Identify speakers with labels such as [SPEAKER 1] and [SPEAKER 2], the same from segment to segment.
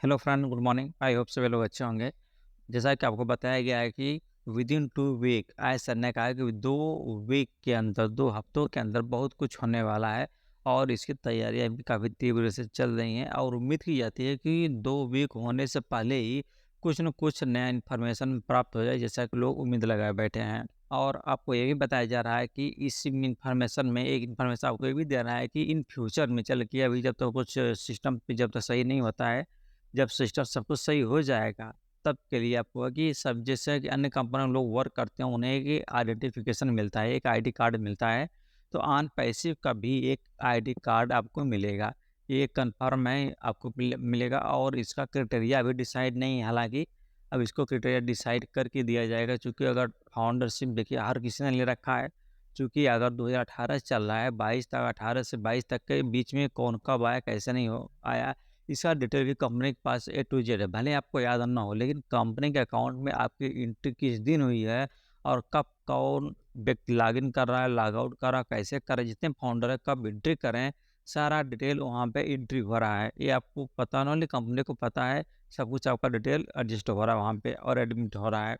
[SPEAKER 1] Hello friend, good morning. I hope सभी लोग अच्छे होंगे। जैसा कि आपको बताया गया है कि विद इन 2 वीक आज सर ने कहा है कि 2 वीक के अंदर 2 हफ्तों के अंदर बहुत कुछ होने वाला है और इसकी तैयारियां भी काफ़ी तीव्र से चल रही हैं और उम्मीद की जाती है कि 2 वीक होने से पहले ही कुछ न कुछ नया इन्फॉर्मेशन प्राप्त हो जाए, जैसा कि लोग उम्मीद लगाए बैठे हैं। और आपको ये भी बताया जा रहा है कि इस इन्फॉर्मेशन में एक इन्फॉर्मेशन आपको ये भी दे रहा है कि इन फ्यूचर में चल के अभी जब तक कुछ सिस्टम पे जब तक सही नहीं होता है, जब सिस्टम सब कुछ सही हो जाएगा, तब के लिए आपको कि सब जैसे कि अन्य कंपनी में लोग वर्क करते हैं, उन्हें एक आइडेंटिफिकेशन मिलता है, एक आईडी कार्ड मिलता है। तो ऑन पैसिव का भी एक आईडी कार्ड आपको मिलेगा। ये कन्फर्म है, आपको मिलेगा और इसका क्राइटेरिया अभी डिसाइड नहीं है। हालाँकि अब इसको क्राइटेरिया डिसाइड करके दिया जाएगा, चूँकि अगर फाउंडरशिप देखिए हर किसी ने ले रखा है। चूँकि अगर 2018 चल रहा है, 22 तक 18 से 22 तक के बीच में कौन कब आया, कैसे नहीं हो आया, इसका डिटेल भी कंपनी के पास ए टू जेड है। भले आपको याद ना हो, लेकिन कंपनी के अकाउंट में आपकी एंट्री किस दिन हुई है और कब कौन व्यक्ति लॉगिन कर रहा है, लॉग आउट कर रहा है, कैसे कर रहा है, जितने फाउंडर है कब एंट्री करें, सारा डिटेल वहाँ पे एंट्री हो रहा है। ये आपको पता ना हो, लेकिन कंपनी को पता है। सब कुछ आपका डिटेल एडजस्ट हो रहा है वहाँ पे और एडमिट हो रहा है।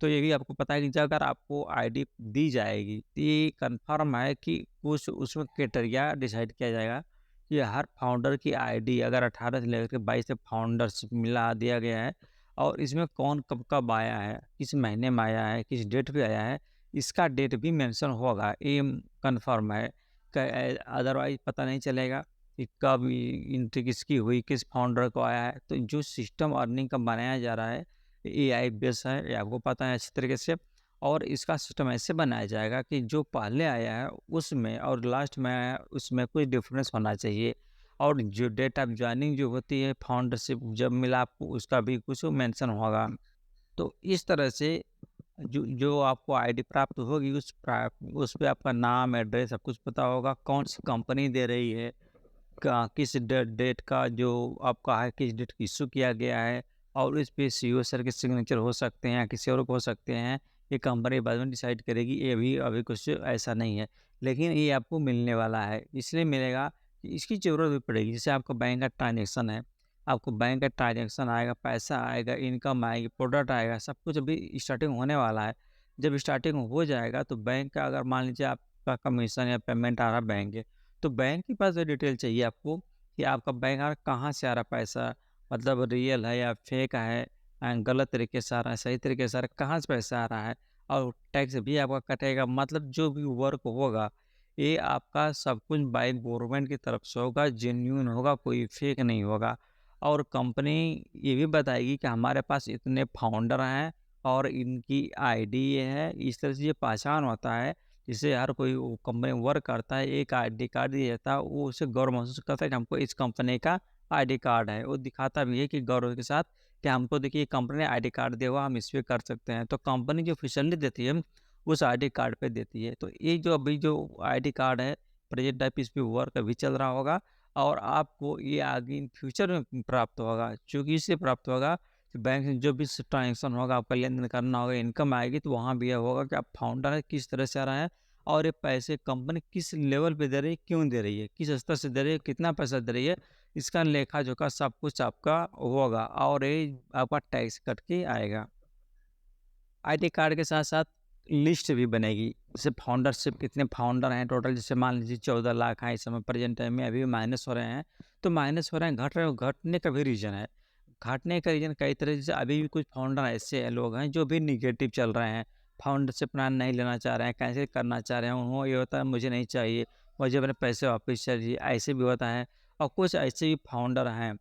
[SPEAKER 1] तो ये भी आपको पता है कि अगर आपको आईडी दी जाएगी, तो ये कन्फर्म है कि कुछ उसमें क्राइटेरिया डिसाइड किया जाएगा कि हर फाउंडर की आईडी अगर 18 से लेकर के 22 तक फाउंडरशिप मिला दिया गया है और इसमें कौन कब-कब आया है, किस महीने में आया है, किस डेट पे आया है, इसका डेट भी मेंशन होगा। ये कन्फर्म है। अदरवाइज़ पता नहीं चलेगा कि कब एंट्री किसकी हुई, किस फाउंडर को आया है। तो जो सिस्टम अर्निंग का बनाया जा रहा है, एआई बेस है, ये आपको पता है अच्छी तरीके से। और इसका सिस्टम ऐसे बनाया जाएगा कि जो पहले आया है उसमें और लास्ट में आया है उसमें कुछ डिफरेंस होना चाहिए। और जो डेट ऑफ जॉइनिंग जो होती है, फाउंडरशिप जब मिला आपको, उसका भी कुछ मेंशन होगा। तो इस तरह से जो जो आपको आईडी प्राप्त होगी, उस पे आपका नाम, एड्रेस सब कुछ पता होगा, कौन सी कंपनी दे रही है, किस डेट का जो आपका है, किस डेट इश्यू किया गया है और इस पे सीईओ सर के सिग्नेचर हो सकते हैं या किसी और को हो सकते हैं। ये कंपनी बाद में डिसाइड करेगी, ये भी अभी कुछ ऐसा नहीं है, लेकिन ये आपको मिलने वाला है। इसलिए मिलेगा कि इसकी ज़रूरत भी पड़ेगी। जैसे आपका बैंक का ट्रांजेक्शन है, आपको बैंक का ट्रांजेक्शन आएगा, पैसा आएगा, इनकम आएगी, प्रोडक्ट आएगा, सब कुछ अभी स्टार्टिंग होने वाला है। जब स्टार्टिंग हो जाएगा तो बैंक का अगर मान लीजिए आपका कमीशन या पेमेंट आ रहा है बैंक के, तो बैंक के पास ये डिटेल चाहिए आपको कि आपका बैंक आ रहा कहाँ से आ रहा पैसा, मतलब रियल है या फेक है, गलत तरीके से आ रहा है, सही तरीके से आ रहा है, कहाँ से पैसा आ रहा है। और टैक्स भी आपका कटेगा, मतलब जो भी वर्क होगा ये आपका सब कुछ बाय गवर्नमेंट की तरफ से होगा, जेन्युइन होगा, कोई फेक नहीं होगा। और कंपनी ये भी बताएगी कि हमारे पास इतने फाउंडर हैं और इनकी आईडी ये है। इस तरह से ये पहचान होता है, जिससे हर कोई वो कंपनी में वर्क करता है, एक आईडी कार्ड दिया जाता है, वो उसे गर्व महसूस करता है कि हमको इस कंपनी का आईडी कार्ड है। वो दिखाता भी है कि गौरव के साथ कि हमको देखिए कंपनी ने आईडी कार्ड दिया हुआ, हम इस पे कर सकते हैं। तो कंपनी जो ऑफिशियली देती है, उस आईडी कार्ड पे देती है। तो ये जो अभी जो आईडी कार्ड है, प्रेजेंट टाइप इस पे वर्क अभी चल रहा होगा और आपको ये आगे इन फ्यूचर में प्राप्त होगा। चूँकि इससे प्राप्त होगा कि बैंक से जो भी ट्रांजेक्शन होगा, आपका लेन-देन करना होगा, इनकम आएगी, तो वहाँ भी ये होगा कि आप फाउंडर हैं, किस तरह से आ रहा है और ये पैसे कंपनी किस लेवल पे दे रही है, क्यों दे रही है, किस स्तर से दे रही है, कितना पैसा दे रही है, इसका लेखा-जोखा सब कुछ आपका होगा और ये आपका टैक्स कट के आएगा। आईडी कार्ड के साथ-साथ लिस्ट भी बनेगी। जैसे फाउंडरशिप कितने फाउंडर हैं टोटल, जैसे मान लीजिए 14 लाख हैं इस समय प्रेज़ेंट टाइम में, अभी माइनस हो रहे हैं। तो माइनस हो रहे हैं, घट रहे हैं, घटने का भी रीज़न है। घटने का रीज़न कई तरह से, अभी भी कुछ फाउंडर ऐसे लोग हैं जो भी नेगेटिव चल रहे हैं, फाउंडरशिप प्लान नहीं लेना चाह रहे हैं, कैंसल करना चाह रहे हैं। उन्हों ये होता है मुझे नहीं चाहिए, मुझे अपने पैसे वापस चाहिए, ऐसे भी होता है। और कुछ ऐसे भी फाउंडर हैं,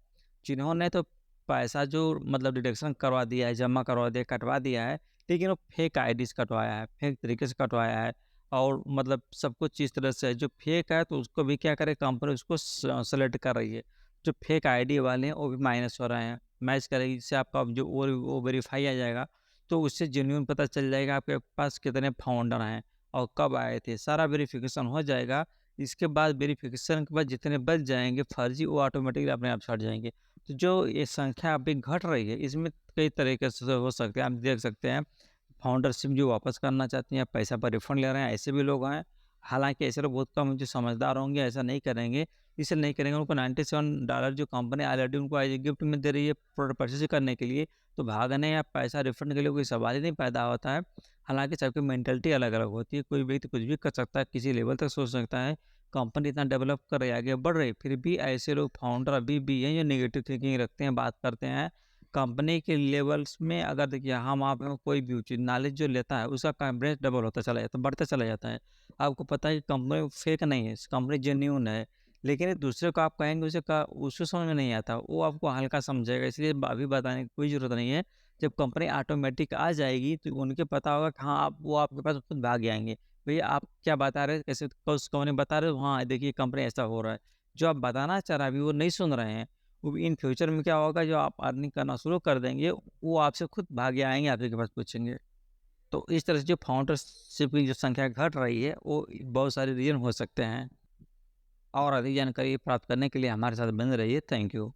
[SPEAKER 1] जिन्होंने तो पैसा जो मतलब डिडक्शन करवा दिया है, जमा करवा दिया, कटवा दिया है, लेकिन वो फेक आईडीज़ कटवाया है, फेक तरीके से कटवाया है और मतलब सब कुछ इस तरह से है। जो फेक है तो उसको भी क्या करे, कंपनी उसको सेलेक्ट कर रही है। जो फेक आईडी वाले हैं वो भी माइनस हो रहे हैं, मैच करेगी, जिससे आपका जो वो वेरीफाई आ जाएगा, तो उससे जेन्युइन पता चल जाएगा आपके पास कितने फाउंडर हैं और कब आए थे, सारा वेरिफिकेशन हो जाएगा। इसके बाद वेरिफिकेशन के बाद जितने बच जाएंगे फर्जी, वो ऑटोमेटिकली अपने आप छट जाएंगे। तो जो ये संख्या अभी घट रही है, इसमें कई तरीके से हो सकते हैं। आप देख सकते हैं फाउंडरशिप जो वापस करना चाहती हैं, पैसा पर रिफंड ले रहे हैं, ऐसे भी लोग हैं। हालाँकि ऐसे लोग बहुत कम हैं जो समझदार होंगे, ऐसा नहीं करेंगे। इसलिए नहीं करेंगे। उनको $97 जो कंपनी ऑलरेडी उनको एज ए गिफ्ट में दे रही है प्रोडक्ट परचेज करने के लिए, तो भागने या पैसा रिफंड के लिए कोई सवाल ही नहीं पैदा होता है। हालाँकि सबकी मेंटालिटी अलग-अलग होती है, कोई व्यक्ति कुछ भी कर सकता है, किसी लेवल तक सोच सकता है। कंपनी इतना डेवलप कर रही है, आगे बढ़ रही है, फिर भी ऐसे लोग फाउंडर अभी भी हैं जो नेगेटिव थिंकिंग रखते हैं, बात करते हैं। कंपनी के लेवल्स में अगर देखिए हम आप में कोई भी चीज़ नॉलेज जो लेता है, उसका कॉन्फिडेंस डबल होता चला जाता है, बढ़ता चला जाता है। आपको पता है कि कंपनी फेक नहीं है, कंपनी जेन्युइन है। लेकिन एक दूसरे को आप कहेंगे उसको समझ में नहीं आता, वो आपको हल्का समझेगा, इसलिए अभी बताने की कोई ज़रूरत नहीं है। जब कंपनी ऑटोमेटिक आ जाएगी तो उनको पता होगा कि हाँ, आप वो आपके पास खुद भाग जाएँगे। भैया आप क्या बता रहे हैं? कैसे उस कंपनी बता रहे हो? हाँ, देखिए कंपनी ऐसा हो रहा है। जो आप बताना चाह रहे हैं अभी वो नहीं सुन रहे हैं। वो इन फ्यूचर में क्या होगा, जो आप अर्निंग करना शुरू कर देंगे, वो आपसे खुद भाग के आएँगे, आपके पास पूछेंगे। तो इस तरह से जो फाउंडरशिप की जो संख्या घट रही है, वो बहुत सारे रीज़न हो सकते हैं। और अधिक जानकारी प्राप्त करने के लिए हमारे साथ बने रहिए। Thank you.